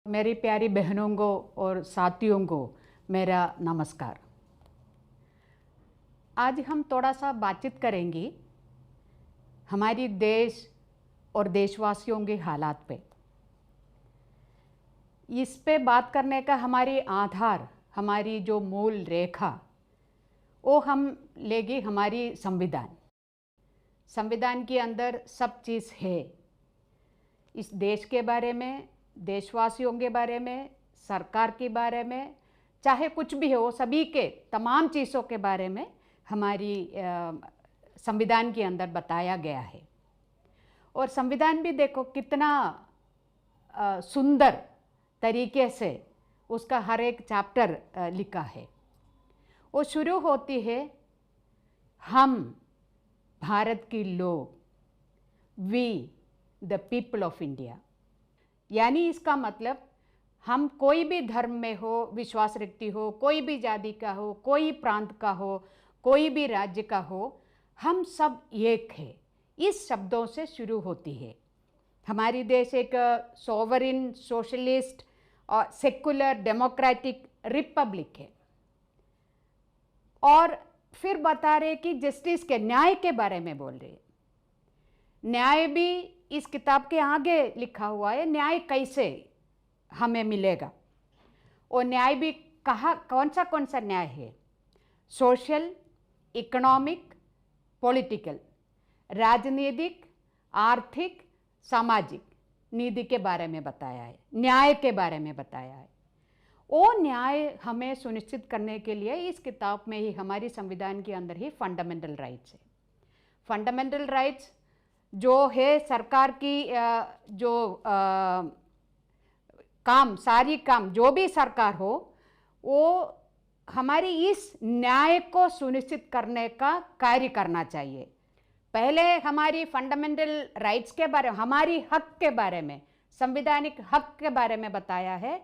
मेरी प्यारी बहनों को और साथियों को मेरा नमस्कार। आज हम थोड़ा सा बातचीत करेंगे हमारी देश और देशवासियों के हालात पे। इस पे बात करने का हमारी आधार, हमारी जो मूल रेखा, वो हम लेगी हमारी संविधान। संविधान के अंदर सब चीज़ है। इस देश के बारे में, देशवासियों के बारे में, सरकार के बारे में, चाहे कुछ भी हो, सभी के तमाम चीज़ों के बारे में हमारी संविधान के अंदर बताया गया है। और संविधान भी देखो कितना सुंदर तरीके से उसका हर एक चैप्टर लिखा है। वो शुरू होती है, हम भारत के लोग, we the people of India. यानी इसका मतलब हम कोई भी धर्म में हो, विश्वास रखती हो, कोई भी जाति का हो, कोई प्रांत का हो, कोई भी राज्य का हो, हम सब एक है। इस शब्दों से शुरू होती है। हमारी देश एक सोवरिन, सोशलिस्ट और सेकुलर डेमोक्रेटिक रिपब्लिक है। और फिर बता रहे कि जस्टिस के, न्याय के बारे में बोल रहे। न्याय भी इस किताब के आगे लिखा हुआ है, न्याय कैसे हमें मिलेगा। और न्याय भी कहाँ, कौन सा न्याय है? सोशल, इकोनॉमिक, पॉलिटिकल, राजनीतिक, आर्थिक, सामाजिक नीति के बारे में बताया है, न्याय के बारे में बताया है। वो न्याय हमें सुनिश्चित करने के लिए इस किताब में ही, हमारी संविधान के अंदर ही फंडामेंटल राइट्स है। फंडामेंटल राइट्स जो है सरकार की जो काम, सारी काम जो भी सरकार हो, वो हमारी इस न्याय को सुनिश्चित करने का कार्य करना चाहिए। पहले हमारी फंडामेंटल राइट्स के बारे में, हमारी हक के बारे में, संवैधानिक हक के बारे में बताया है।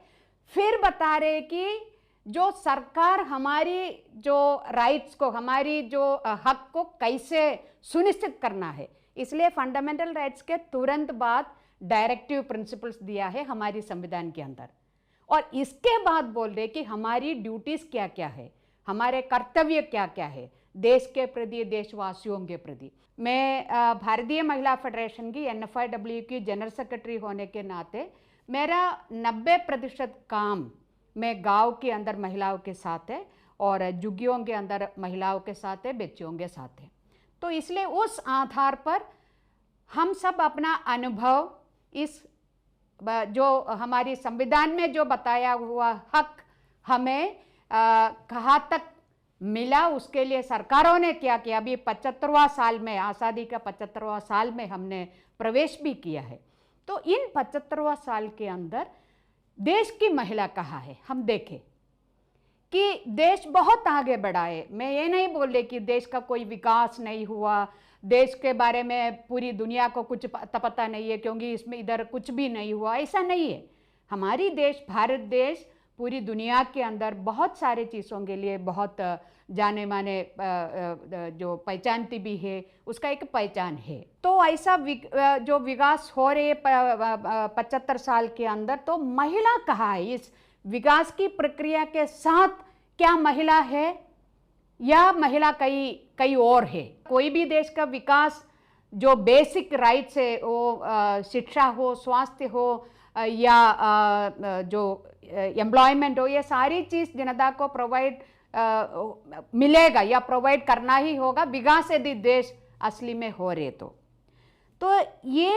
फिर बता रहे कि जो सरकार हमारी जो राइट्स को, हमारी जो हक को कैसे सुनिश्चित करना है। इसलिए फंडामेंटल राइट्स के तुरंत बाद डायरेक्टिव प्रिंसिपल्स दिया है हमारी संविधान के अंदर। और इसके बाद बोल रहे कि हमारी ड्यूटीज़ क्या क्या है, हमारे कर्तव्य क्या क्या है देश के प्रति, देशवासियों के प्रति। मैं भारतीय महिला फेडरेशन की, NFIW की जनरल सेक्रेटरी होने के नाते मेरा 90% काम मैं गांव के अंदर महिलाओं के साथ है और झुग्गियों के अंदर महिलाओं के साथ है, बच्चियों के साथ है। तो इसलिए उस आधार पर हम सब अपना अनुभव, इस जो हमारी संविधान में जो बताया हुआ हक हमें कहाँ तक मिला, उसके लिए सरकारों ने क्या किया। अभी 75वां साल में, आज़ादी का 75वां साल में हमने प्रवेश भी किया है। तो इन 75वां साल के अंदर देश की महिला कहाँ है, हम देखें कि देश बहुत आगे बढ़ा है। मैं ये नहीं बोल रही कि देश का कोई विकास नहीं हुआ, देश के बारे में पूरी दुनिया को कुछ पता नहीं है क्योंकि इसमें इधर कुछ भी नहीं हुआ, ऐसा नहीं है। हमारी देश, भारत देश पूरी दुनिया के अंदर बहुत सारे चीज़ों के लिए बहुत जाने माने जो पहचानती भी है, उसका एक पहचान है। तो ऐसा जो विकास हो रहे 75 साल के अंदर, तो महिला कहाँ है इस विकास की प्रक्रिया के साथ? क्या महिला है या महिला कई और है? कोई भी देश का विकास, जो बेसिक राइट्स है, वो शिक्षा हो, स्वास्थ्य हो, या जो एम्प्लॉयमेंट हो, ये सारी चीज़ जनता को प्रोवाइड मिलेगा या प्रोवाइड करना ही होगा, विकास यदि देश असली में हो रहे तो ये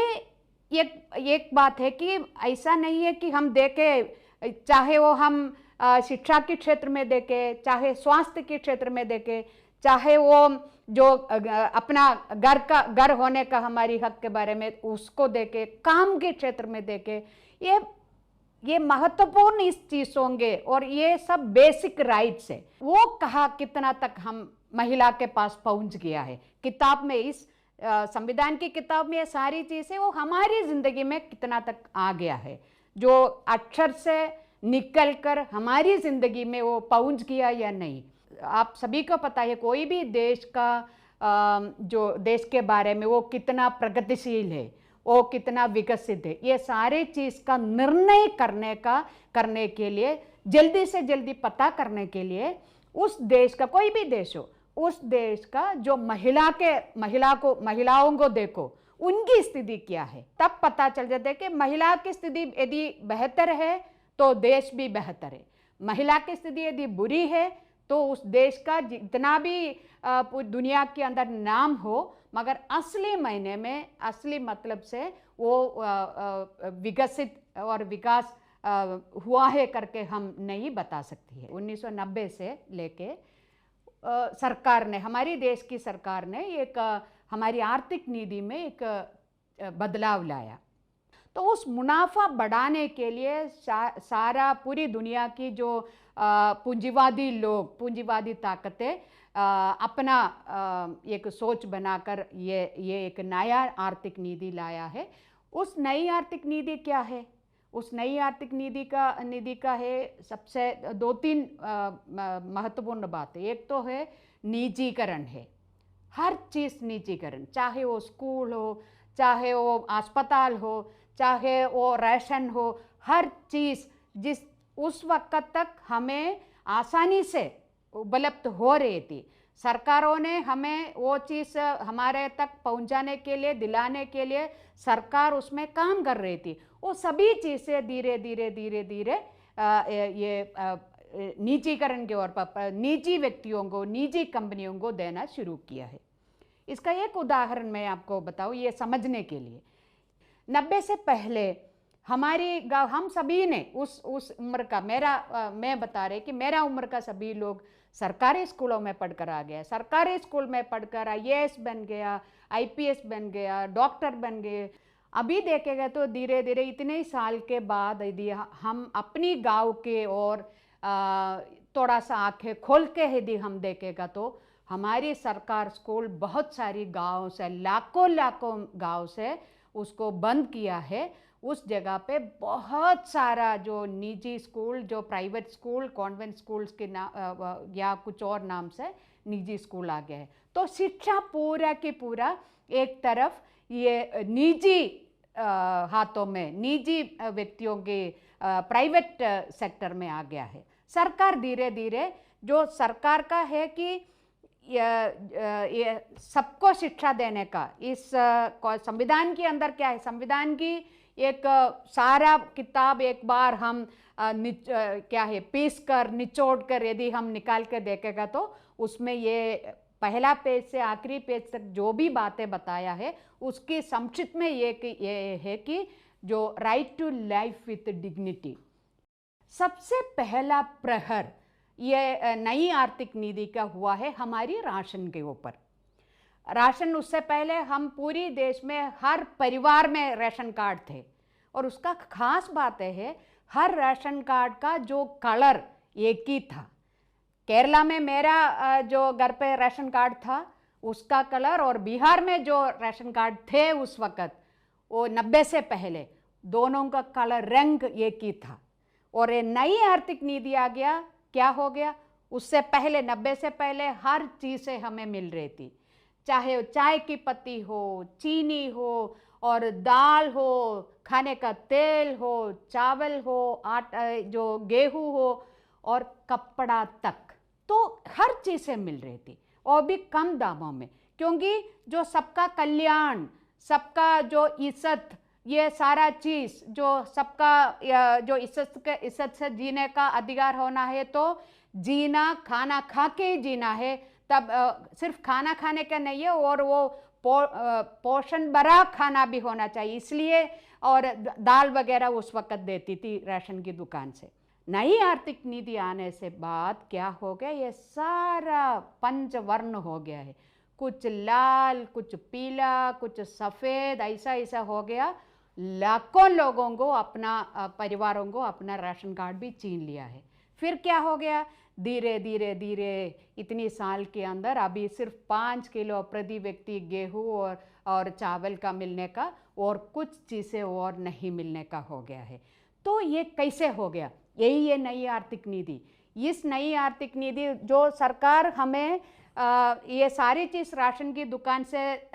एक बात है कि ऐसा नहीं है कि हम देखें, चाहे वो हम शिक्षा के क्षेत्र में देखें, चाहे स्वास्थ्य के क्षेत्र में देखें, चाहे वो जो अपना घर होने का हमारी हक के बारे में उसको देखें, काम के क्षेत्र में देखें, ये महत्वपूर्ण इस चीज़ होंगे। और ये सब बेसिक राइट्स है, वो कहाँ कितना तक हम महिला के पास पहुंच गया है। किताब में, इस संविधान की किताब में ये सारी चीज़ें वो हमारी ज़िंदगी में कितना तक आ गया है, जो अक्षर से निकल कर हमारी ज़िंदगी में वो पहुंच गया या नहीं। आप सभी को पता है, कोई भी देश का जो देश के बारे में वो कितना प्रगतिशील है, वो कितना विकसित है, ये सारे चीज़ का निर्णय करने के लिए, जल्दी से जल्दी पता करने के लिए उस देश का, कोई भी देश हो, उस देश का जो महिलाओं को देखो उनकी स्थिति क्या है, तब पता चल जाता है कि महिला की स्थिति यदि बेहतर है तो देश भी बेहतर है, महिला की स्थिति यदि बुरी है तो उस देश का जितना भी दुनिया के अंदर नाम हो, मगर असली मायने में, असली मतलब से वो विकसित और विकास हुआ है करके हम नहीं बता सकती है। 1990 से लेके सरकार ने, हमारी देश की सरकार ने एक हमारी आर्थिक नीति में एक बदलाव लाया। तो उस मुनाफा बढ़ाने के लिए सारा पूरी दुनिया की जो पूंजीवादी लोग, पूंजीवादी ताकतें अपना एक सोच बनाकर ये एक नया आर्थिक नीति लाया है। उस नई आर्थिक नीति क्या है? उस नई आर्थिक नीति का है सबसे 2-3 महत्वपूर्ण बात है। एक तो है निजीकरण है, हर चीज़ निजीकरण, चाहे वो स्कूल हो, चाहे वो अस्पताल हो, चाहे वो राशन हो, हर चीज़ जिस उस वक्त तक हमें आसानी से उपलब्ध हो रही थी, सरकारों ने हमें वो चीज़ हमारे तक पहुंचाने के लिए, दिलाने के लिए सरकार उसमें काम कर रही थी। वो सभी चीज़ें धीरे धीरे ये निजीकरण के ओर निजी व्यक्तियों को, निजी कंपनियों को देना शुरू किया है। इसका एक उदाहरण मैं आपको बताऊँ ये समझने के लिए। 90 से पहले हमारी गाँव, हम सभी ने उस उम्र का, मैं बता रही कि मेरा उम्र का सभी लोग सरकारी स्कूलों में पढ़कर आ गया, सरकारी स्कूल में पढ़कर IAS बन गया, IPS बन गया, डॉक्टर बन गए। अभी देखेगा तो धीरे धीरे इतने ही साल के बाद यदि हम अपनी गांव के और थोड़ा सा आंखें खोल के यदि हम देखेगा तो हमारी सरकार स्कूल बहुत सारी गाँव से, लाखों गाँव से उसको बंद किया है। उस जगह पे बहुत सारा जो निजी स्कूल, जो प्राइवेट स्कूल, कॉन्वेंट स्कूल्स के या कुछ और नाम से निजी स्कूल आ गए हैं। तो शिक्षा पूरा की पूरा एक तरफ ये निजी हाथों में, निजी व्यक्तियों के प्राइवेट सेक्टर में आ गया है। सरकार धीरे धीरे, जो सरकार का है कि ये सबको शिक्षा देने का, इस संविधान के अंदर क्या है, संविधान की एक सारा किताब एक बार हम क्या है पीस कर, निचोड़ कर यदि हम निकाल कर देखेगा तो उसमें ये पहला पेज से आखिरी पेज तक जो भी बातें बताया है उसकी संक्षिप्त में ये है कि जो right to life with dignity, सबसे पहला प्रहर ये नई आर्थिक नीति का हुआ है हमारी राशन के ऊपर। राशन, उससे पहले हम पूरी देश में हर परिवार में राशन कार्ड थे और उसका खास बात है हर राशन कार्ड का जो कलर एक ही था। केरला में मेरा जो घर पे राशन कार्ड था उसका कलर और बिहार में जो राशन कार्ड थे उस वक़्त, वो 90 से पहले दोनों का कलर, रंग एक ही था। और ये नई आर्थिक नीति आ गया, क्या हो गया, उससे पहले 90 से पहले हर चीज़ें हमें मिल रही थी, चाहे चाय की पत्ती हो, चीनी हो और दाल हो, खाने का तेल हो, चावल हो, आटा, जो गेहूँ हो और कपड़ा तक, तो हर चीज़ें मिल रही थी और भी कम दामों में। क्योंकि जो सबका कल्याण, सबका जो इज्जत, ये सारा चीज़ जो सबका जो इज्जत से जीने का अधिकार होना है, तो जीना खाना खा के ही जीना है। तब सिर्फ खाना खाने का नहीं है और वो पोषण भरा खाना भी होना चाहिए, इसलिए और दाल वगैरह उस वक़्त देती थी राशन की दुकान से। नई आर्थिक नीति आने से बाद क्या हो गया, ये सारा पंचवर्ण हो गया है, कुछ लाल, कुछ पीला, कुछ सफ़ेद, ऐसा हो गया। लाखों लोगों को, अपना परिवारों को अपना राशन कार्ड भी छीन लिया है। फिर क्या हो गया, धीरे धीरे इतनी साल के अंदर अभी सिर्फ 5 किलो प्रति व्यक्ति गेहूँ और चावल का मिलने का और कुछ चीज़ें और नहीं मिलने का हो गया है। तो ये कैसे हो गया, यही ये नई आर्थिक नीति। इस नई आर्थिक नीति जो सरकार हमें ये सारी चीज़ राशन की दुकान से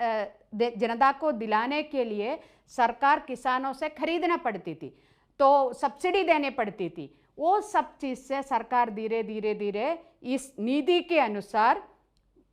जनता को दिलाने के लिए सरकार किसानों से खरीदना पड़ती थी, तो सब्सिडी देने पड़ती थी। वो सब चीज़ से सरकार धीरे धीरे धीरे इस नीति के अनुसार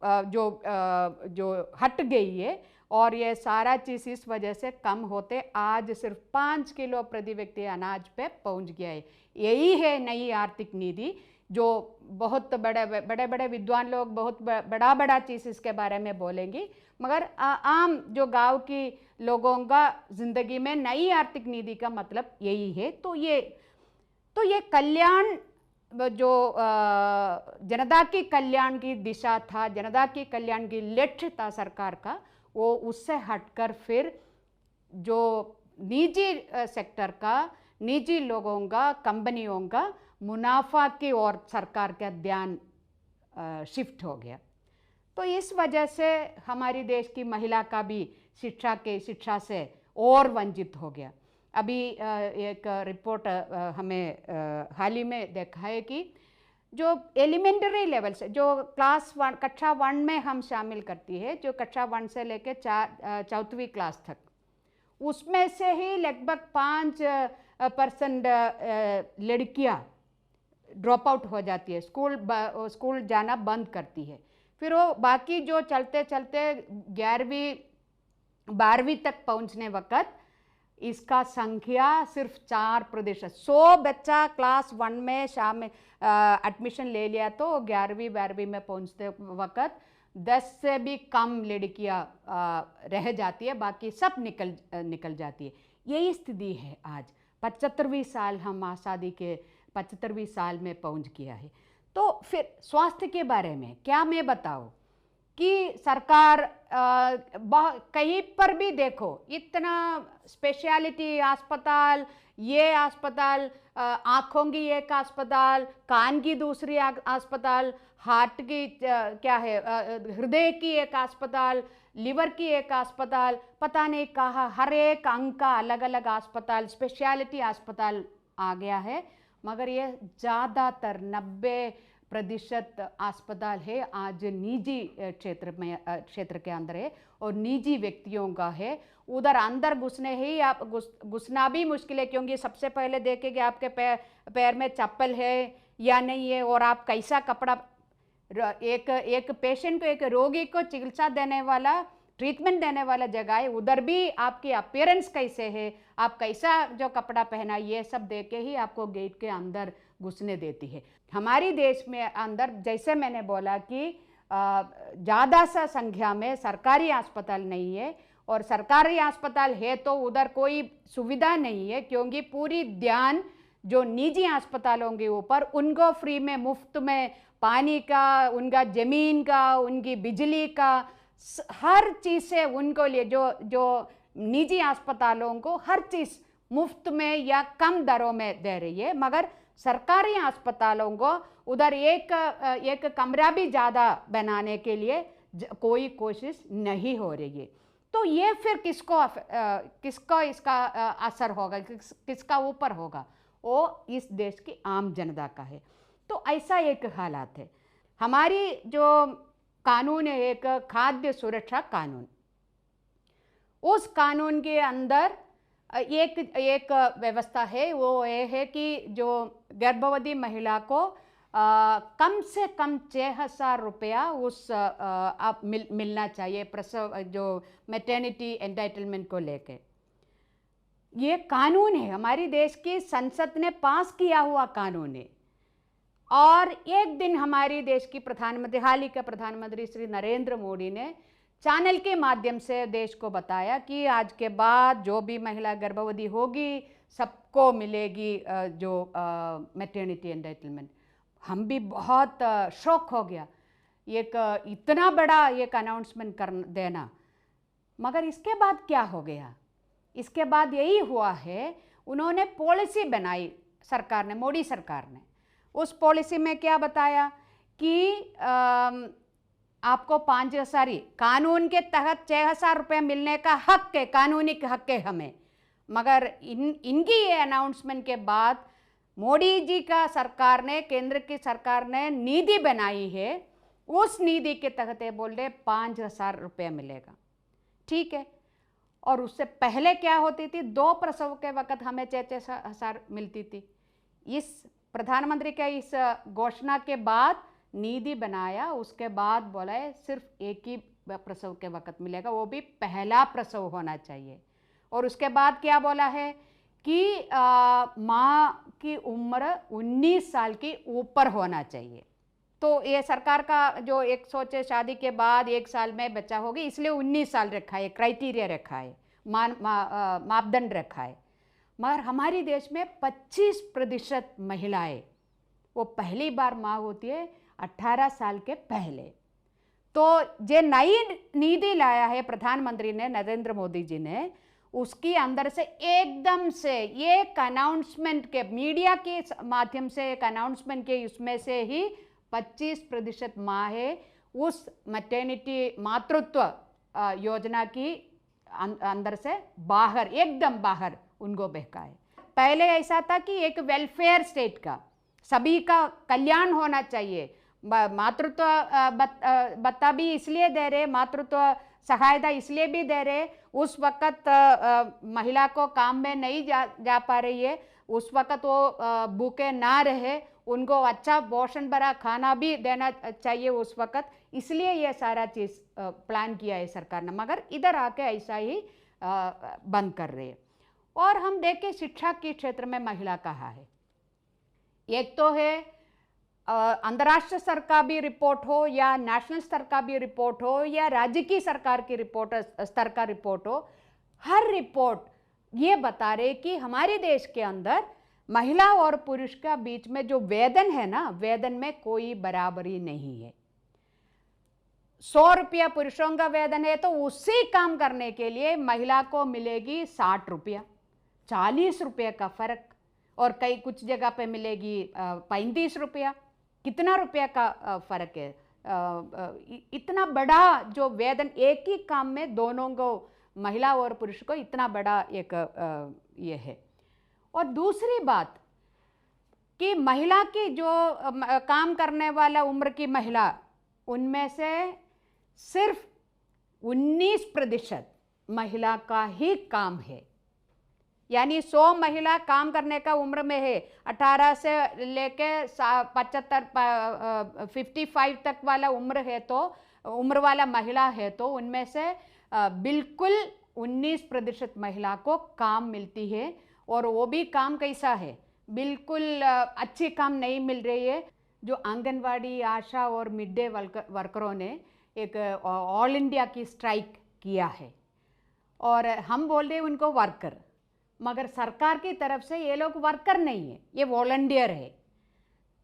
जो हट गई है, और ये सारा चीज़ इस वजह से कम होते आज सिर्फ 5 किलो प्रति व्यक्ति अनाज पे पहुंच गया है। यही है नई आर्थिक नीति, जो बहुत बड़े बड़े विद्वान लोग बहुत बड़ा चीज़ इसके बारे में बोलेंगी, मगर आम जो गांव की लोगों का जिंदगी में नई आर्थिक नीति का मतलब यही है। तो ये कल्याण, जो जनता की कल्याण की दिशा था, जनता की कल्याण की लक्ष्य था सरकार का, वो उससे हटकर फिर जो निजी सेक्टर का, निजी लोगों का, कंपनियों का मुनाफा की ओर सरकार का ध्यान शिफ्ट हो गया। तो इस वजह से हमारी देश की महिला का भी शिक्षा से और वंचित हो गया। अभी एक रिपोर्ट हमें हाल ही में देखा है कि जो एलिमेंट्री लेवल से, जो कक्षा 1 में हम शामिल करती है, जो कक्षा 1 से लेकर 4वीं क्लास तक, उसमें से ही लगभग 5% लड़कियां ड्रॉप आउट हो जाती है, स्कूल जाना बंद करती है। फिर वो बाकी जो चलते चलते 11वीं 12वीं तक पहुंचने वक्त इसका संख्या सिर्फ 4%। 100 बच्चा क्लास 1 में शामिल एडमिशन ले लिया तो 11वीं 12वीं में पहुंचते वक्त 10 से भी कम लड़कियां रह जाती है, बाकी सब निकल जाती है। यही स्थिति है आज। 75वीं साल हम आज़ादी के 75वीं साल में पहुंच गया है। तो फिर स्वास्थ्य के बारे में क्या मैं बताऊं कि सरकार कहीं पर भी देखो इतना स्पेशलिटी अस्पताल, ये अस्पताल, आँखों की एक अस्पताल, कान की दूसरी अस्पताल, हार्ट की क्या है, हृदय की एक अस्पताल, लिवर की एक अस्पताल, पता नहीं कहाँ हर एक अंग का अलग अलग अस्पताल, स्पेशलिटी अस्पताल आ गया है। मगर ये ज़्यादातर 90% अस्पताल है आज निजी क्षेत्र के अंदर है और निजी व्यक्तियों का है। उधर अंदर घुसने ही आप घुसना भी मुश्किल है, क्योंकि सबसे पहले देखेंगे आपके पैर में चप्पल है या नहीं है, और आप कैसा कपड़ा, एक पेशेंट को, एक रोगी को चिकित्सा देने वाला, ट्रीटमेंट देने वाला जगह है, उधर भी आपकी अपीयरेंस कैसे है, आप कैसा जो कपड़ा पहना, ये सब देख के ही आपको गेट के अंदर घुसने देती है। हमारी देश में अंदर जैसे मैंने बोला कि ज़्यादा सा संख्या में सरकारी अस्पताल नहीं है, और सरकारी अस्पताल है तो उधर कोई सुविधा नहीं है, क्योंकि पूरी ध्यान जो निजी अस्पतालों के ऊपर, उनको फ्री में मुफ्त में पानी का, उनका ज़मीन का, उनकी बिजली का, हर चीज़ से उनको लिए जो निजी अस्पतालों को हर चीज़ मुफ्त में या कम दरों में दे रही है। मगर सरकारी अस्पतालों को उधर एक कमरा भी ज़्यादा बनाने के लिए कोई कोशिश नहीं हो रही है। तो ये फिर किसको इसका असर होगा, किसका ऊपर होगा? वो इस देश की आम जनता का है। तो ऐसा एक हालात है। हमारी जो कानून है, एक खाद्य सुरक्षा कानून, उस कानून के अंदर एक व्यवस्था है, वो ये है कि जो गर्भवती महिला को कम से कम 6,000 रुपया आप मिलना चाहिए प्रसव, जो मैटरनिटी एंटाइटलमेंट को लेके। ये कानून है, हमारी देश की संसद ने पास किया हुआ कानून है। और एक दिन हमारी देश की प्रधानमंत्री, हाल ही के प्रधानमंत्री श्री नरेंद्र मोदी ने चैनल के माध्यम से देश को बताया कि आज के बाद जो भी महिला गर्भवती होगी सबको मिलेगी जो मैटरनिटी एंटाइटलमेंट। हम भी बहुत शौक हो गया एक इतना बड़ा एक अनाउंसमेंट कर देना। मगर इसके बाद क्या हो गया? इसके बाद यही हुआ है, उन्होंने पॉलिसी बनाई सरकार ने, मोदी सरकार ने। उस पॉलिसी में क्या बताया कि आपको 5,000 कानून के तहत 6,000 रुपये मिलने का हक है, कानूनी हक है हमें। मगर इनकी ये अनाउंसमेंट के बाद मोदी जी का सरकार ने, केंद्र की सरकार ने नीति बनाई है, उस नीति के तहत बोल रहे 5,000 रुपये मिलेगा। ठीक है। और उससे पहले क्या होती थी, 2 प्रसव के वक्त हमें 6,000 मिलती थी। इस प्रधानमंत्री के इस घोषणा के बाद नीति बनाया, उसके बाद बोला है सिर्फ एक ही प्रसव के वक्त मिलेगा, वो भी पहला प्रसव होना चाहिए। और उसके बाद क्या बोला है कि माँ की उम्र 19 साल की ऊपर होना चाहिए। तो ये सरकार का जो एक सोच है, शादी के बाद 1 साल में बच्चा होगी, इसलिए 19 साल रखा है, क्राइटेरिया रखा है, मापदंड रखा है। मगर हमारी देश में 25% महिलाएं वो पहली बार माँ होती है 18 साल के पहले। तो जो नई नीति लाया है प्रधानमंत्री ने, नरेंद्र मोदी जी ने, उसके अंदर से एकदम से एक अनाउंसमेंट के, मीडिया के माध्यम से एक अनाउंसमेंट के, उसमें से ही 25% माँ है उस मैटरनिटी मातृत्व योजना की अंदर से बाहर, एकदम बाहर उनको बहका है। पहले ऐसा था कि एक वेलफेयर स्टेट का, सभी का कल्याण होना चाहिए, मातृत्व भत्ता भी इसलिए दे रहे, मातृत्व सहायता इसलिए भी दे रहे, उस वक़्त महिला को काम में नहीं जा पा रही है, उस वक़्त वो भूखे ना रहे, उनको अच्छा पोषण भरा खाना भी देना चाहिए उस वक़्त, इसलिए ये सारा चीज़ प्लान किया है सरकार ने। मगर इधर आके ऐसा ही बंद कर रहे हैं। और हम देखें शिक्षा के क्षेत्र में महिला कहाँ है। एक तो है अंतर्राष्ट्रीय स्तर का भी रिपोर्ट हो या नेशनल स्तर का भी रिपोर्ट हो या राज्य की सरकार की रिपोर्ट स्तर का रिपोर्ट हो, हर रिपोर्ट ये बता रहे कि हमारे देश के अंदर महिला और पुरुष का बीच में जो वेतन है ना, वेतन में कोई बराबरी नहीं है। 100 रुपया पुरुषों का वेतन है तो उसी काम करने के लिए महिला को मिलेगी 60 रुपया, 40 रुपये का फर्क, और कई कुछ जगह पे मिलेगी 35 रुपया। कितना रुपया का फर्क है। इतना बड़ा जो वेतन एक ही काम में दोनों को, महिला और पुरुष को, इतना बड़ा एक ये है। और दूसरी बात कि महिला की जो काम करने वाला उम्र की महिला, उनमें से सिर्फ 19% महिला का ही काम है। यानी 100 महिला काम करने का उम्र में है, 18 से लेके 75 55 तक वाला उम्र है, तो उम्र वाला महिला है, तो उनमें से बिल्कुल 19% महिला को काम मिलती है। और वो भी काम कैसा है, बिल्कुल अच्छी काम नहीं मिल रही है। जो आंगनवाड़ी, आशा और मिड डे वर्करों ने एक ऑल इंडिया की स्ट्राइक किया है, और हम बोल रहे हैं उनको वर्कर, मगर सरकार की तरफ से ये लोग वर्कर नहीं है, ये वॉलंटियर है।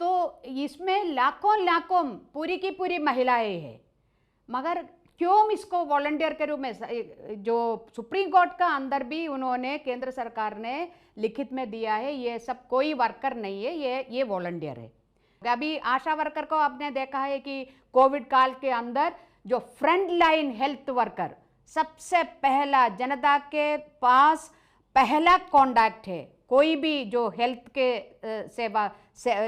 तो इसमें लाखों पूरी की पूरी महिलाएं हैं, मगर क्यों इसको वॉलंटियर के रूप में, जो सुप्रीम कोर्ट का अंदर भी उन्होंने, केंद्र सरकार ने लिखित में दिया है, ये सब कोई वर्कर नहीं है, ये वॉलंटियर है। अभी आशा वर्कर को आपने देखा है कि कोविड काल के अंदर जो फ्रंट लाइन हेल्थ वर्कर, सबसे पहला जनता के पास पहला कॉन्टैक्ट है। कोई भी जो हेल्थ के सेवा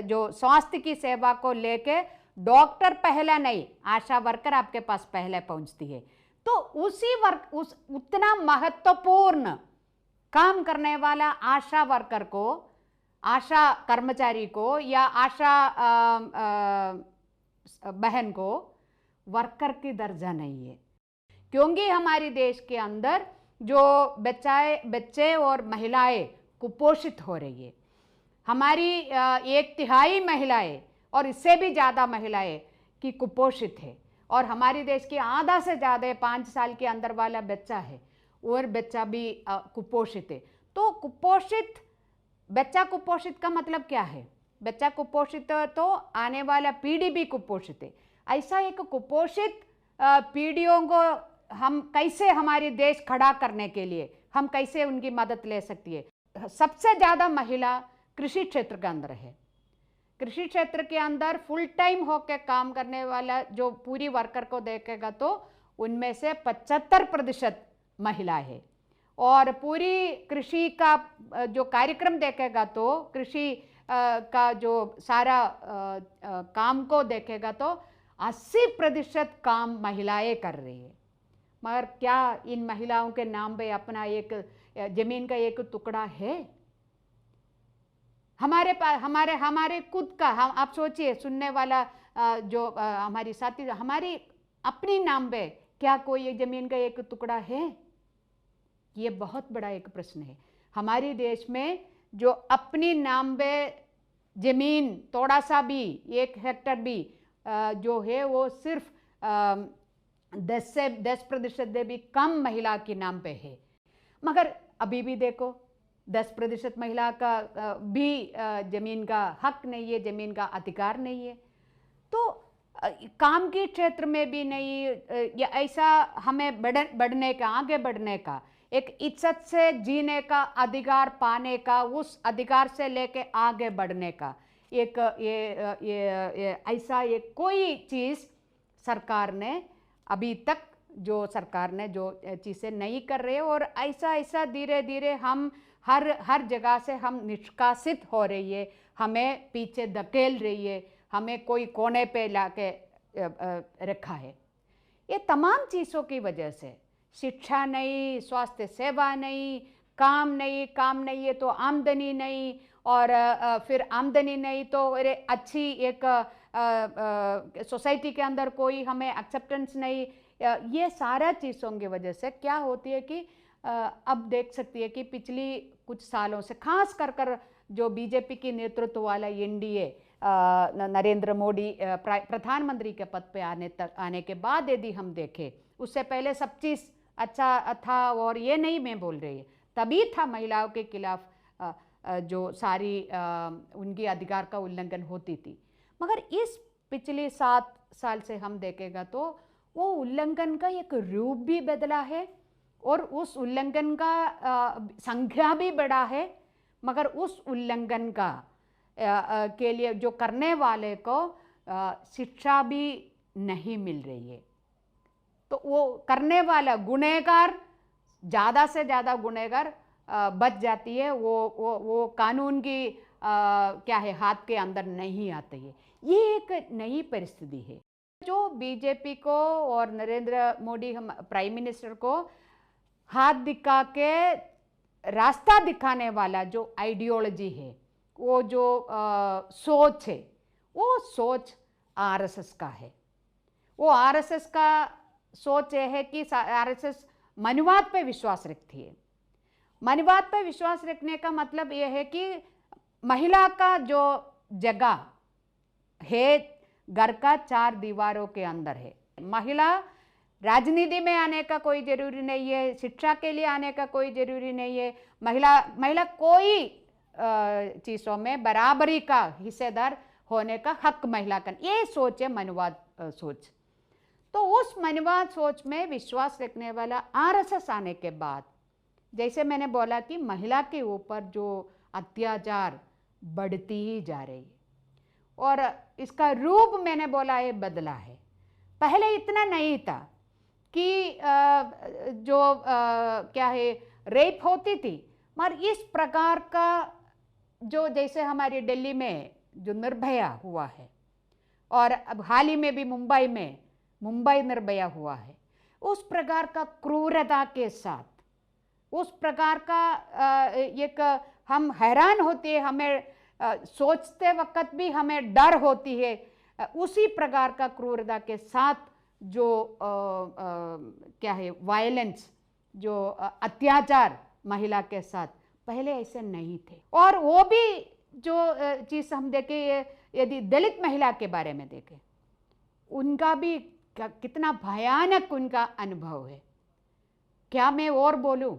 जो स्वास्थ्य की सेवा को लेके, डॉक्टर पहला नहीं, आशा वर्कर आपके पास पहले पहुंचती है। तो उतना महत्वपूर्ण काम करने वाला आशा वर्कर को, आशा कर्मचारी को या आशा बहन को वर्कर की दर्जा नहीं है, क्योंकि हमारे देश के अंदर जो बच्चे और महिलाएं कुपोषित हो रही है। हमारी 1/3 महिलाएं और इससे भी ज़्यादा महिलाएं की कुपोषित है, और हमारे देश की आधा से ज़्यादा 5 साल के अंदर वाला बच्चा है, और बच्चा भी कुपोषित है। तो बच्चा कुपोषित का मतलब क्या है? बच्चा कुपोषित तो आने वाला पीढ़ी भी कुपोषित है। ऐसा एक कुपोषित पीढ़ियों को हम कैसे, हमारे देश खड़ा करने के लिए हम कैसे उनकी मदद ले सकती है? सबसे ज़्यादा महिला कृषि क्षेत्र के अंदर है। कृषि क्षेत्र के अंदर फुल टाइम होकर काम करने वाला जो पूरी वर्कर को देखेगा तो उनमें से 75% महिला है, और पूरी कृषि का जो कार्यक्रम देखेगा तो कृषि का जो सारा काम को देखेगा तो 80% काम महिलाएं कर रही है। मगर क्या इन महिलाओं के नाम पे अपना एक जमीन का एक टुकड़ा है? हमारे पास हमारे खुद का, हम आप सोचिए सुनने वाला जो हमारी साथी, हमारी अपनी नाम पे क्या कोई एक जमीन का एक टुकड़ा है? ये बहुत बड़ा एक प्रश्न है। हमारे देश में जो अपनी नाम पे जमीन थोड़ा सा भी 1 हेक्टर भी जो है वो सिर्फ 10% से भी कम महिला के नाम पे है। मगर अभी भी देखो 10% महिला का भी जमीन का हक नहीं है, जमीन का अधिकार नहीं है। तो काम के क्षेत्र में भी नहीं, या ऐसा हमें बढ़ने का, आगे बढ़ने का, एक इज्जत से जीने का अधिकार पाने का, उस अधिकार से लेके आगे बढ़ने का एक ये ऐसा एक कोई चीज़ सरकार ने अभी तक, जो सरकार ने जो चीज़ें नहीं कर रहे, और ऐसा धीरे धीरे हम हर जगह से हम निष्कासित हो रही है, हमें पीछे धकेल रही है, हमें कोई कोने पे लाके रखा है। ये तमाम चीज़ों की वजह से, शिक्षा नहीं, स्वास्थ्य सेवा नहीं, काम नहीं है तो आमदनी नहीं, और फिर आमदनी नहीं तो अच्छी एक सोसाइटी के अंदर कोई हमें एक्सेप्टेंस नहीं, ये सारा चीज़ों की वजह से क्या होती है कि अब देख सकती है कि पिछली कुछ सालों से, खास कर जो बीजेपी की नेतृत्व वाला एनडीए, नरेंद्र मोदी प्रधानमंत्री के पद पे आने के बाद यदि हम देखें, उससे पहले सब चीज़ अच्छा था, और ये नहीं मैं बोल रही है, तभी था महिलाओं के खिलाफ जो सारी उनकी अधिकार का उल्लंघन होती थी। मगर इस पिछले 7 साल से हम देखेगा तो वो उल्लंघन का एक रूप भी बदला है, और उस उल्लंघन का संख्या भी बढ़ा है, मगर उस उल्लंघन का के लिए जो करने वाले को शिक्षा भी नहीं मिल रही है। तो वो करने वाला गुनहगार, ज़्यादा से ज़्यादा गुनहगार बच जाती है, वो कानून की क्या है, हाथ के अंदर नहीं आती है। ये एक नई परिस्थिति है जो बीजेपी को और नरेंद्र मोदी हम प्राइम मिनिस्टर को हाथ दिखा के रास्ता दिखाने वाला जो आइडियोलॉजी है, वो जो सोच है, वो सोच आरएसएस का है। वो आरएसएस का सोच ये है कि आरएसएस मनुवाद पे विश्वास रखती है। मनुवाद पे विश्वास रखने का मतलब ये है कि महिला का जो जगह है घर का 4 दीवारों के अंदर है। महिला राजनीति में आने का कोई जरूरी नहीं है, शिक्षा के लिए आने का कोई जरूरी नहीं है, महिला कोई चीज़ों में बराबरी का हिस्सेदार होने का हक महिला का, ये सोच है मनुवाद सोच। तो उस मनुवाद सोच में विश्वास रखने वाला आरएसएस आने के बाद, जैसे मैंने बोला कि महिला के ऊपर जो अत्याचार बढ़ती ही जा रही है, और इसका रूप मैंने बोला है बदला है। पहले इतना नहीं था कि जो क्या है रेप होती थी, मगर इस प्रकार का जो जैसे हमारी दिल्ली में जो निर्भया हुआ है, और अब हाल ही में भी मुंबई निर्भया हुआ है, उस प्रकार का क्रूरता के साथ, उस प्रकार का एक हम हैरान होते हैं, हमें सोचते वक्त भी हमें डर होती है, उसी प्रकार का क्रूरता के साथ जो क्या है वायलेंस, जो अत्याचार महिला के साथ, पहले ऐसे नहीं थे। और वो भी जो चीज़ हम देखें, यदि दलित महिला के बारे में देखें, उनका भी कितना भयानक उनका अनुभव है। क्या मैं और बोलूं,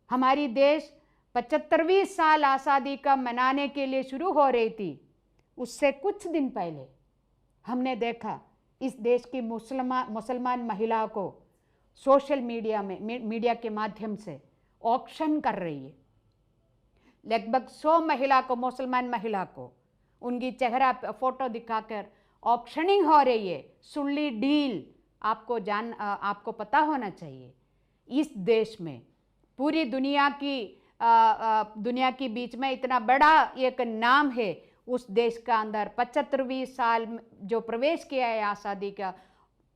हमारी देश 75वीं साल आज़ादी का मनाने के लिए शुरू हो रही थी, उससे कुछ दिन पहले हमने देखा इस देश की मुसलमान महिलाओं को सोशल मीडिया के माध्यम से ऑक्शन कर रही है। लगभग 100 महिला को, मुसलमान महिला को उनकी चेहरा फोटो दिखाकर ऑक्शनिंग हो रही है। सुल्ली डील, आपको पता होना चाहिए, इस देश में पूरी दुनिया की बीच में इतना बड़ा एक नाम है, उस देश का अंदर 75वीं साल जो प्रवेश किया है आज़ादी का,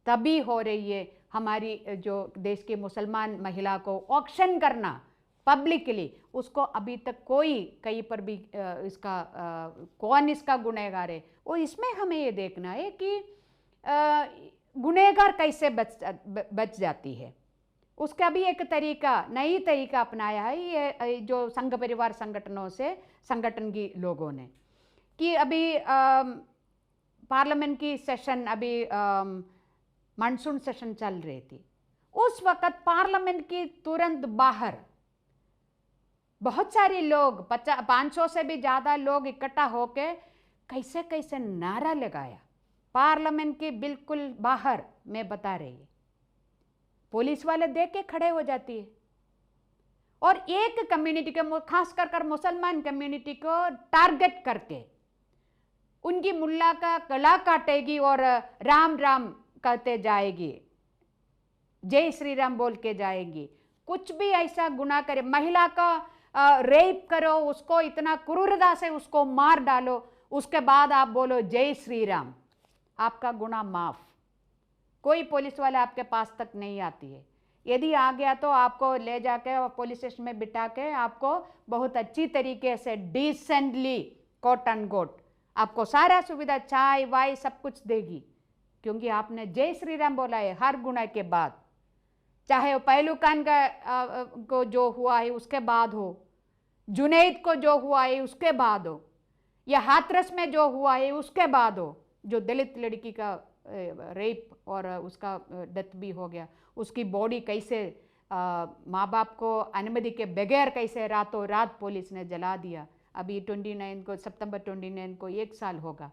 तभी हो रही है। हमारी जो देश की मुसलमान महिला को ऑक्शन करना पब्लिकली, उसको अभी तक कोई कहीं पर भी इसका कौन इसका गुनहगार है, और इसमें हमें ये देखना है कि गुनहगार कैसे बच जाती है। उसका भी एक तरीका, नई तरीका अपनाया है ये जो संघ परिवार संगठनों से, संगठन की लोगों ने, कि अभी पार्लियामेंट की सेशन, अभी मानसून सेशन चल रही थी, उस वक्त पार्लियामेंट की तुरंत बाहर बहुत सारे लोग, 500 से भी ज़्यादा लोग इकट्ठा होके कैसे कैसे नारा लगाया पार्लियामेंट के बिल्कुल बाहर। मैं बता रही है, पुलिस वाले देख के खड़े हो जाती है, और एक कम्युनिटी को, खास कर मुसलमान कम्युनिटी को टारगेट करके उनकी मुल्ला का गला काटेगी और राम राम कहते जाएगी, जय श्री राम बोल के जाएगी। कुछ भी ऐसा गुनाह करे, महिला का रेप करो, उसको इतना क्रूरता से उसको मार डालो, उसके बाद आप बोलो जय श्री राम, आपका गुनाह माफ। कोई पुलिस वाला आपके पास तक नहीं आती है। यदि आ गया तो आपको ले जाके पुलिस स्टेशन में बिठा के आपको बहुत अच्छी तरीके से डिसेंटली, कोट एंड कोट, आपको सारा सुविधा, चाय वाय सब कुछ देगी, क्योंकि आपने जय श्री राम बोला है हर गुनाह के बाद। चाहे वो पहलुकान का को जो हुआ है उसके बाद हो, जुनैद को जो हुआ है उसके बाद हो, या हाथरस में जो हुआ है उसके बाद हो, जो दलित लड़की का रेप और उसका डेथ भी हो गया, उसकी बॉडी कैसे माँ बाप को अनुमति के बगैर कैसे रातों रात पुलिस ने जला दिया। अभी 29 को, सितंबर 29 को 1 साल होगा।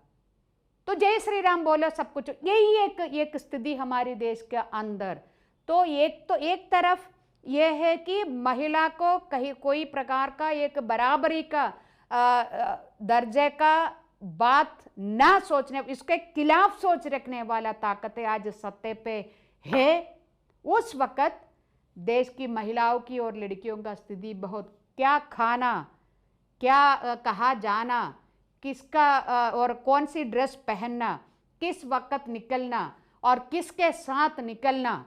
तो जय श्री राम बोलो सब कुछ, यही एक स्थिति हमारे देश के अंदर। तो एक तरफ ये है कि महिला को कहीं कोई प्रकार का एक बराबरी का दर्जे का बात ना सोचने, इसके खिलाफ सोच रखने वाला ताकतें आज सत्ते पे है। उस वक्त देश की महिलाओं की और लड़कियों का स्थिति बहुत, क्या खाना, क्या कहाँ जाना, किसका और कौन सी ड्रेस पहनना, किस वक्त निकलना और किसके साथ निकलना,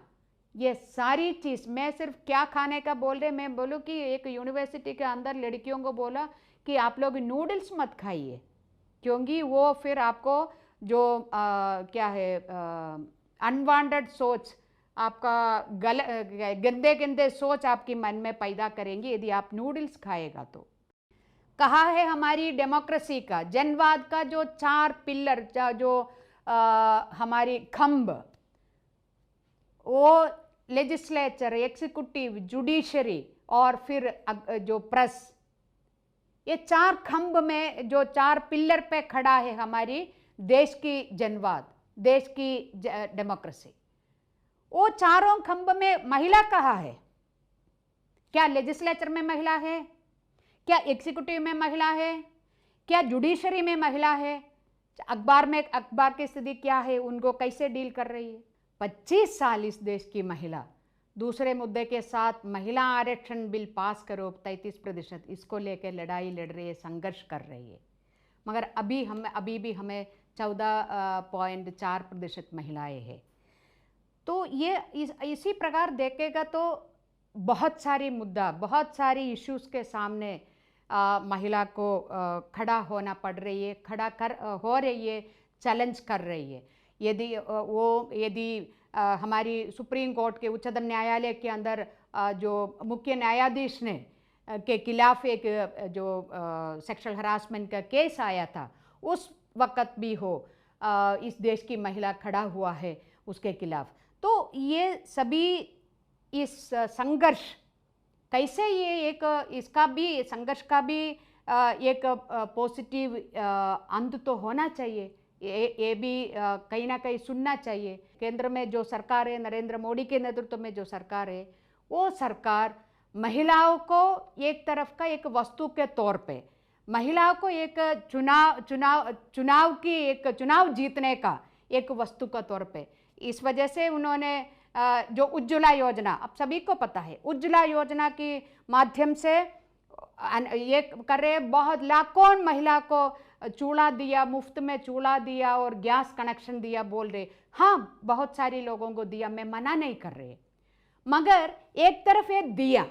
ये सारी चीज़। मैं सिर्फ क्या खाने का बोल रहे, मैं बोलूँ कि एक यूनिवर्सिटी के अंदर लड़कियों को बोला कि आप लोग नूडल्स मत खाइए, क्योंकि वो फिर आपको जो क्या है अनवांटेड सोच, आपका गंदे गंदे सोच आपकी मन में पैदा करेंगी यदि आप नूडल्स खाएगा। तो कहा है हमारी डेमोक्रेसी का, जनवाद का जो 4 पिलर, जो हमारी खंभ, वो लेजिस्लेचर, एग्जीक्यूटिव, जुडिशरी और फिर जो प्रेस, ये 4 खंभ में जो 4 पिलर पे खड़ा है हमारी देश की जनवाद, देश की डेमोक्रेसी। वो चारों खंभ में महिला कहाँ है? क्या लेजिस्लेचर में महिला है? क्या एग्जीक्यूटिव में महिला है? क्या जुडिशरी में महिला है? अखबार की स्थिति क्या है? उनको कैसे डील कर रही है? 25 साल इस देश की महिला दूसरे मुद्दे के साथ महिला आरक्षण बिल पास करो 33%, इसको लेकर लड़ाई लड़ रही है, संघर्ष कर रही है, मगर अभी भी हमें 14.4% महिलाएं हैं। तो ये इसी प्रकार देखेगा तो बहुत सारी मुद्दा, बहुत सारी इश्यूज़ के सामने महिला को खड़ा होना पड़ रही है, हो रही है, चैलेंज कर रही है। यदि हमारी सुप्रीम कोर्ट के उच्चतम न्यायालय के अंदर जो मुख्य न्यायाधीश ने के खिलाफ एक जो सेक्सुअल हरासमेंट का केस आया था, उस वक्त भी हो इस देश की महिला खड़ा हुआ है उसके खिलाफ। तो ये सभी इस संघर्ष कैसे, ये इसका भी संघर्ष का भी एक पॉजिटिव अंत तो होना चाहिए, ये भी कहीं ना कहीं सुनना चाहिए। केंद्र में जो सरकार है, नरेंद्र मोदी के नेतृत्व में जो सरकार है, वो सरकार महिलाओं को एक तरफ का एक वस्तु के तौर पे, महिलाओं को एक चुनाव जीतने का एक वस्तु का तौर पे, इस वजह से उन्होंने जो उज्ज्वला योजना, अब सभी को पता है, उज्ज्वला योजना के माध्यम से ये कर रहे, बहुत लाखों महिला को चूल्हा दिया, मुफ्त में चूल्हा दिया और गैस कनेक्शन दिया बोल रहे, हाँ बहुत सारे लोगों को दिया, मैं मना नहीं कर रही, मगर एक तरफ ये दिया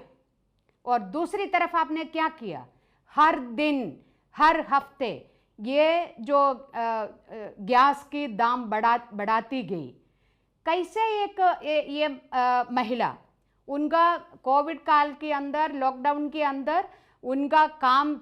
और दूसरी तरफ आपने क्या किया, हर दिन हर हफ्ते ये जो गैस की दाम बढ़ाती गई। कैसे ये महिला, उनका कोविड काल के अंदर, लॉकडाउन के अंदर उनका काम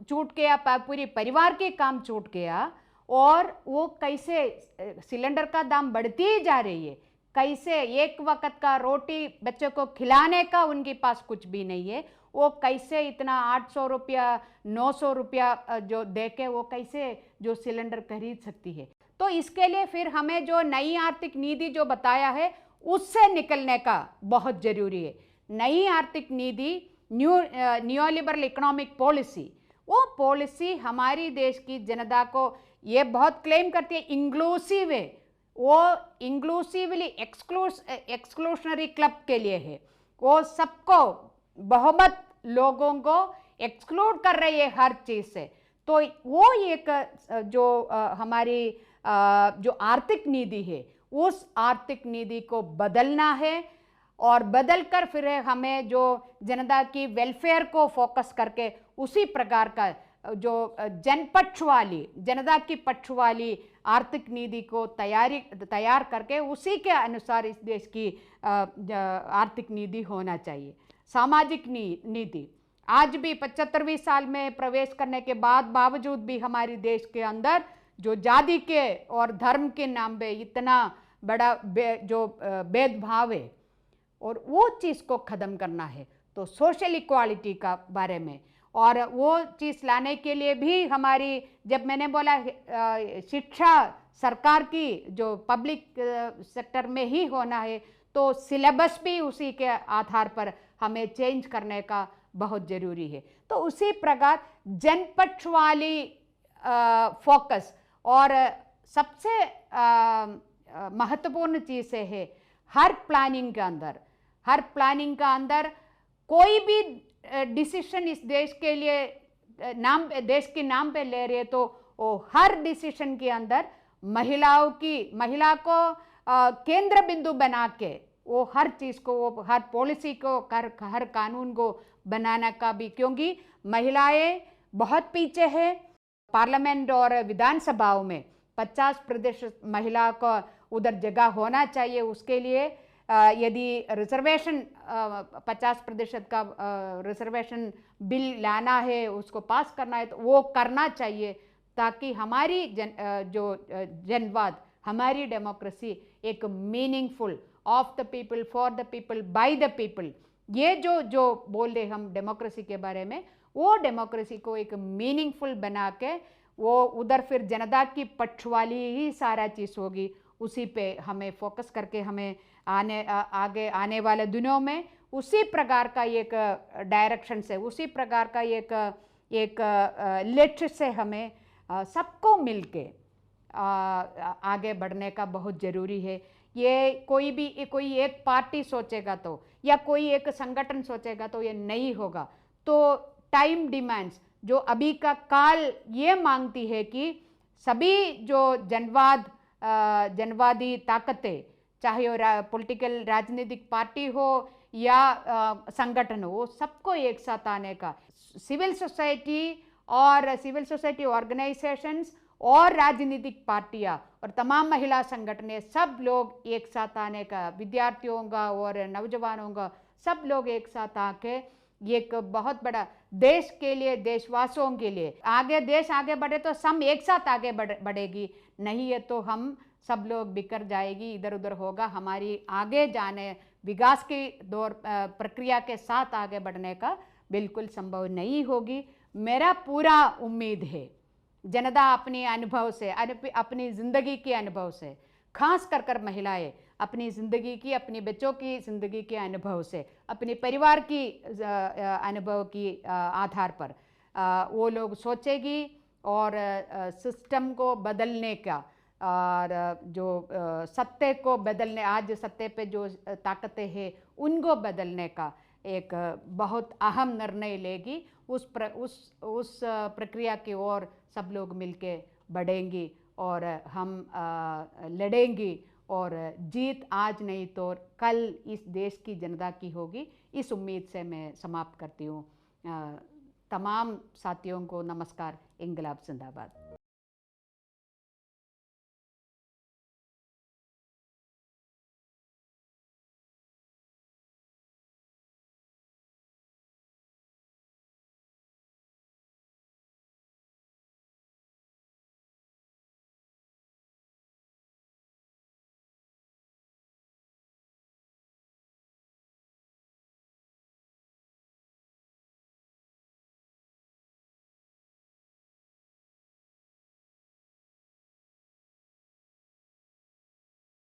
छूट गया, पूरी परिवार के काम छूट गया, और वो कैसे सिलेंडर का दाम बढ़ती ही जा रही है, कैसे एक वक्त का रोटी बच्चों को खिलाने का उनके पास कुछ भी नहीं है, वो कैसे इतना 800 रुपया 900 रुपया जो देके वो कैसे जो सिलेंडर खरीद सकती है। तो इसके लिए फिर हमें जो नई आर्थिक नीति जो बताया है उससे निकलने का बहुत जरूरी है। नई आर्थिक नीति, न्यूलिबरल इकोनॉमिक पॉलिसी, वो पॉलिसी हमारी देश की जनता को ये बहुत क्लेम करती है इंक्लूसिव है, वो इंक्लूसिवली एक्सक्लूशनरी क्लब के लिए है, वो सबको बहुमत लोगों को एक्सक्लूड कर रही है हर चीज़ से। तो वो एक जो हमारी जो आर्थिक नीति है उस आर्थिक नीति को बदलना है, और बदल कर फिर हमें जो जनता की वेलफेयर को फोकस करके उसी प्रकार का जो जनता की पक्ष वाली आर्थिक नीति को तैयार करके उसी के अनुसार इस देश की आर्थिक नीति होना चाहिए। सामाजिक नीति आज भी 75वीं साल में प्रवेश करने के बावजूद भी हमारे देश के अंदर जो जाति के और धर्म के नाम पे इतना बड़ा जो भेदभाव है, और वो चीज़ को ख़त्म करना है। तो सोशल इक्वालिटी का बारे में, और वो चीज़ लाने के लिए भी हमारी, जब मैंने बोला शिक्षा सरकार की जो पब्लिक सेक्टर में ही होना है, तो सिलेबस भी उसी के आधार पर हमें चेंज करने का बहुत ज़रूरी है। तो उसी प्रकार जनपक्ष वाली फोकस, और सबसे महत्वपूर्ण चीज़ है हर प्लानिंग का अंदर कोई भी डिसीजन इस देश के लिए देश के नाम पे ले रहे, तो वो हर डिसीजन के अंदर महिला को केंद्र बिंदु बना के वो हर चीज़ को, वो हर पॉलिसी को, हर कानून को बनाने का भी, क्योंकि महिलाएं बहुत पीछे है। पार्लियामेंट और विधानसभाओं में 50% महिला को उधर जगह होना चाहिए। उसके लिए यदि रिजर्वेशन 50% का रिजर्वेशन बिल लाना है, उसको पास करना है, तो वो करना चाहिए, ताकि हमारी जनवाद, हमारी डेमोक्रेसी एक meaningful, of the people, for the people, by the people, ये जो बोल रहे हम डेमोक्रेसी के बारे में, वो डेमोक्रेसी को एक मीनिंगफुल बना के वो उधर फिर जनता की पक्ष वाली ही सारा चीज़ होगी। उसी पे हमें फोकस करके हमें आगे आने वाले दिनों में उसी प्रकार का एक डायरेक्शन से, उसी प्रकार का एक लक्ष्य से हमें सबको मिलके आगे बढ़ने का बहुत ज़रूरी है। ये कोई एक पार्टी सोचेगा तो, या कोई एक संगठन सोचेगा तो ये नहीं होगा। तो टाइम डिमांड्स, जो अभी का काल ये मांगती है कि सभी जो जनवादी ताकतें, चाहे वो पॉलिटिकल राजनीतिक पार्टी हो या संगठन हो, वो सबको एक साथ आने का, सिविल सोसाइटी ऑर्गेनाइजेशंस और राजनीतिक पार्टियां और तमाम महिला संगठनें, सब लोग एक साथ आने का, विद्यार्थियों का और नौजवानों का, सब लोग एक साथ आके एक बहुत बड़ा देश के लिए, देशवासियों के लिए, देश आगे बढ़े तो सब एक साथ आगे बढ़ेगी, नहीं है तो हम सब लोग बिखर जाएगी, इधर उधर होगा। हमारी आगे जाने, विकास की दौर प्रक्रिया के साथ आगे बढ़ने का बिल्कुल संभव नहीं होगी। मेरा पूरा उम्मीद है जनता अपने अनुभव से, अपनी ज़िंदगी के अनुभव से, खास कर महिलाएं अपनी ज़िंदगी की, अपने बच्चों की ज़िंदगी के अनुभव से, अपने परिवार की अनुभव की आधार पर वो लोग सोचेगी, और सिस्टम को बदलने का, और जो सत्ते को बदलने, आज सत्ते पे जो ताकतें हैं उनको बदलने का एक बहुत अहम निर्णय लेगी। उस प्रक्रिया की ओर सब लोग मिलके बढ़ेंगे और हम लड़ेंगे और जीत आज नहीं तो कल इस देश की जनता की होगी। इस उम्मीद से मैं समाप्त करती हूँ। तमाम साथियों को नमस्कार। इंकलाब जिंदाबाद।